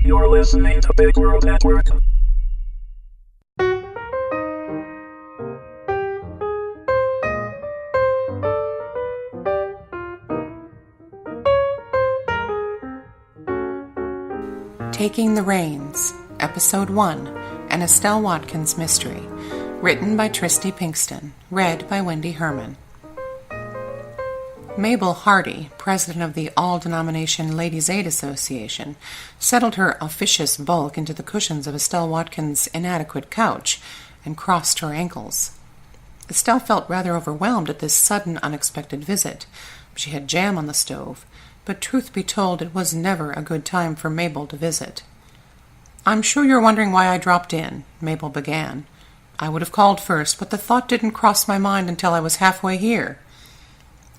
You're listening to Big World Network. Taking the Reins, Episode 1, an Estelle Watkins mystery, written by Tristy Pinkston, read by Wendy Herman. Mabel Hardy, president of the All-Denomination Ladies' Aid Association, settled her officious bulk into the cushions of Estelle Watkins' inadequate couch and crossed her ankles. Estelle felt rather overwhelmed at this sudden, unexpected visit. She had jam on the stove, but truth be told, it was never a good time for Mabel to visit. "I'm sure you're wondering why I dropped in," Mabel began. "I would have called first, but the thought didn't cross my mind until I was halfway here."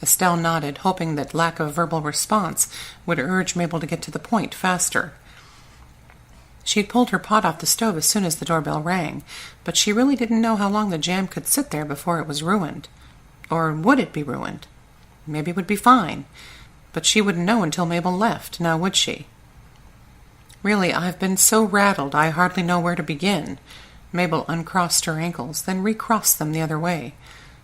Estelle nodded, hoping that lack of verbal response would urge Mabel to get to the point faster. She had pulled her pot off the stove as soon as the doorbell rang, but she really didn't know how long the jam could sit there before it was ruined. Or would it be ruined? Maybe it would be fine. But she wouldn't know until Mabel left, now would she? "Really, I've been so rattled I hardly know where to begin." Mabel uncrossed her ankles, then recrossed them the other way.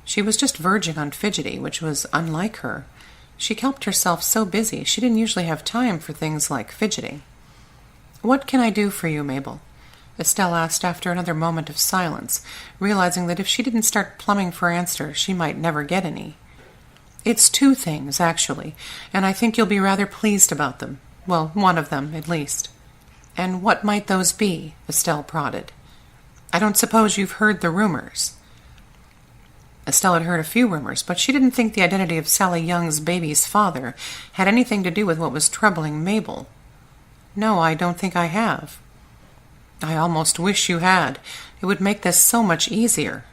She was just verging on fidgety, which was unlike her. She kept herself so busy she didn't usually have time for things like fidgeting. "What can I do for you, Mabel?" Estelle asked after another moment of silence, realizing that if she didn't start plumbing for answers, she might never get any. "It's two things, actually, and I think you'll be rather pleased about them. Well, one of them, at least." "And what might those be?" Estelle prodded. "I don't suppose you've heard the rumors." Estelle had heard a few rumors, but she didn't think the identity of Sally Young's baby's father had anything to do with what was troubling Mabel. "No, I don't think I have." "I almost wish you had. It would make this so much easier."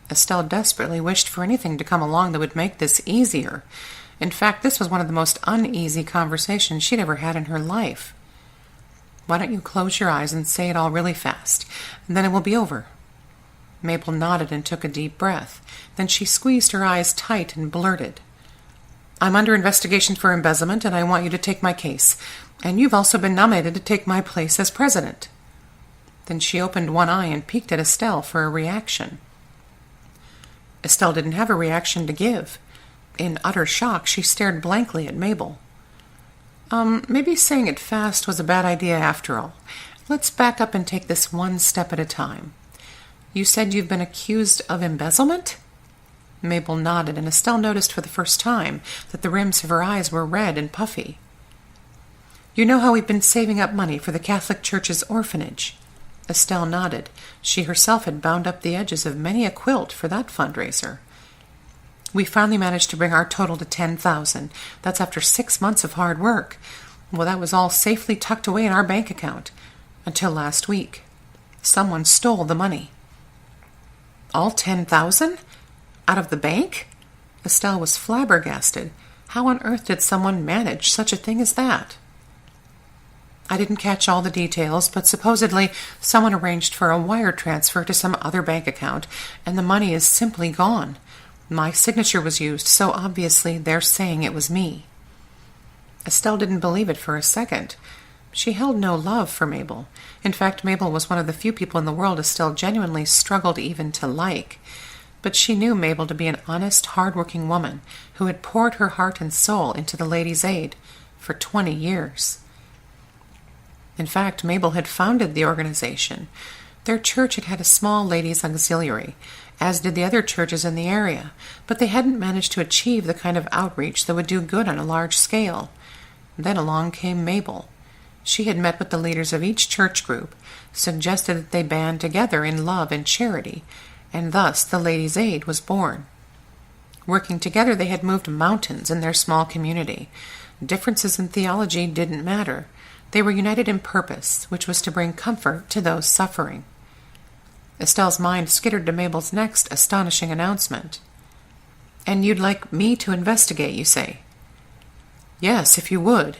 Estelle desperately wished for anything to come along that would make this easier. In fact, this was one of the most uneasy conversations she'd ever had in her life. "Why don't you close your eyes and say it all really fast, and then it will be over." Mabel nodded and took a deep breath. Then she squeezed her eyes tight and blurted, "I'm under investigation for embezzlement, and I want you to take my case. And you've also been nominated to take my place as president." Then she opened one eye and peeked at Estelle for a reaction. Estelle didn't have a reaction to give. In utter shock, she stared blankly at Mabel. Maybe saying it fast was a bad idea after all. Let's back up and take this one step at a time. You said you've been accused of embezzlement?" Mabel nodded, and Estelle noticed for the first time that the rims of her eyes were red and puffy. "You know how we've been saving up money for the Catholic Church's orphanage?" Estelle nodded. She herself had bound up the edges of many a quilt for that fundraiser. "We finally managed to bring our total to 10,000. That's after 6 months of hard work. Well, that was all safely tucked away in our bank account. Until last week. Someone stole the money." "All 10,000? Out of the bank?" Estelle was flabbergasted. How on earth did someone manage such a thing as that? "I didn't catch all the details, but supposedly someone arranged for a wire transfer to some other bank account, and the money is simply gone. My signature was used, so obviously they're saying it was me." Estelle didn't believe it for a second. She held no love for Mabel. In fact, Mabel was one of the few people in the world Estelle genuinely struggled even to like. But she knew Mabel to be an honest, hard-working woman who had poured her heart and soul into the Ladies' Aid for 20 years. In fact, Mabel had founded the organization. Their church had had a small ladies' auxiliary, as did the other churches in the area, but they hadn't managed to achieve the kind of outreach that would do good on a large scale. Then along came Mabel. She had met with the leaders of each church group, suggested that they band together in love and charity, and thus the Ladies' Aid was born. Working together, they had moved mountains in their small community. Differences in theology didn't matter. They were united in purpose, which was to bring comfort to those suffering. Estelle's mind skittered to Mabel's next astonishing announcement. "And you'd like me to investigate, you say?" "Yes, if you would.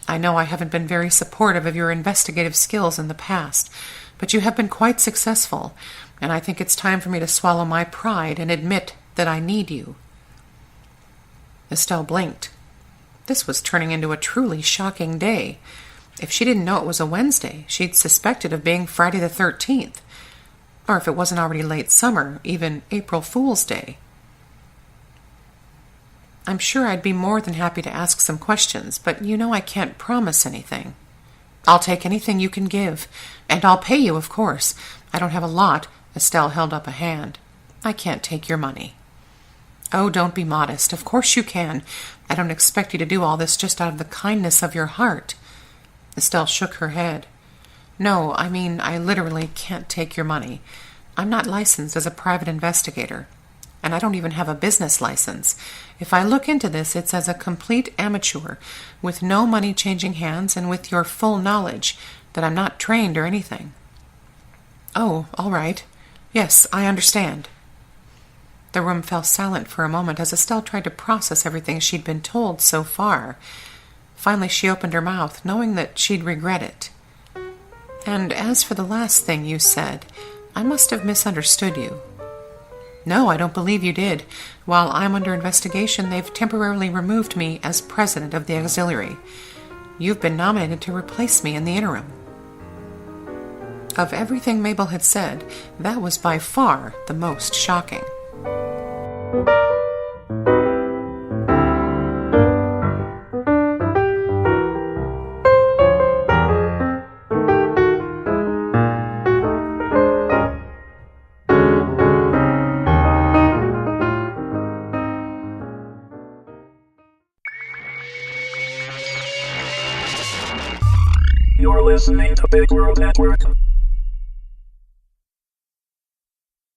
I know I haven't been very supportive of your investigative skills in the past, but you have been quite successful, and I think it's time for me to swallow my pride and admit that I need you." Estelle blinked. This was turning into a truly shocking day. If she didn't know it was a Wednesday, she'd suspect it of being Friday the 13th. Or if it wasn't already late summer, even April Fool's Day. I'm sure I'd be more than happy to ask some questions, but you know I can't promise anything. I'll take anything you can give, and I'll pay you, of course. I don't have a lot. Estelle held up a hand. I can't take your money. Oh, don't be modest. Of course you can. I don't expect you to do all this just out of the kindness of your heart. Estelle shook her head. No, I mean, I literally can't take your money. I'm not licensed as a private investigator, and I don't even have a business license. If I look into this, it's as a complete amateur, with no money changing hands and with your full knowledge that I'm not trained or anything. Oh, all right. Yes, I understand. The room fell silent for a moment as Estelle tried to process everything she'd been told so far. Finally, she opened her mouth, knowing that she'd regret it. And as for the last thing you said, I must have misunderstood you. No, I don't believe you did. While I'm under investigation, they've temporarily removed me as president of the auxiliary. You've been nominated to replace me in the interim. Of everything Mabel had said, that was by far the most shocking. You're listening to Big World Network.